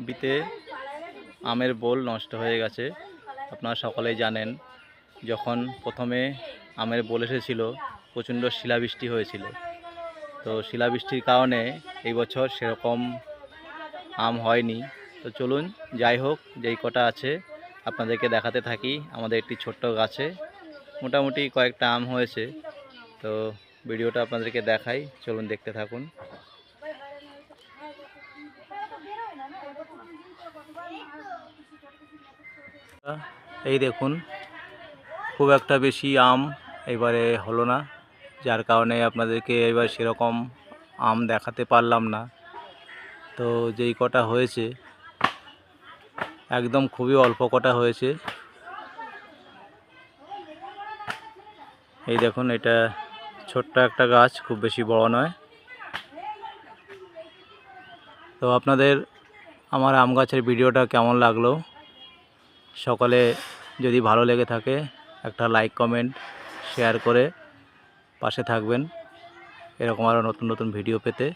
বিতে আমের বোল নষ্ট হয়ে গেছে। আপনারা সকলেই জানেন, যখন প্রথমে আমের বোল এসেছিল প্রচণ্ড শিলাবৃষ্টি হয়েছিল। তো শিলাবৃষ্টির কারণে এই বছর সেরকম আম হয়নি। তো চলুন, যাই হোক, যেই কটা আছে আপনাদেরকে দেখাতে থাকি। আমাদের একটি ছোট্ট গাছে মোটামুটি কয়েকটা আম হয়েছে। তো ভিডিওটা আপনাদেরকে দেখাই, চলুন দেখতে থাকুন। এই দেখুন, খুব একটা বেশি আম এবারে হলো না, যার কারণে আপনাদেরকে এবার সেরকম আম দেখাতে পারলাম না। তো যেই কটা হয়েছে একদম খুবই অল্প কটা হয়েছে। এই দেখুন, এটা ছোট্ট একটা গাছ, খুব বেশি বড় নয়। তো আপনাদের আমার আম গাছের ভিডিওটা কেমন লাগলো, সকলে যদি ভালো লেগে থাকে একটা লাইক, কমেন্ট, শেয়ার করে পাশে থাকবেন এরকম আরও নতুন নতুন ভিডিও পেতে।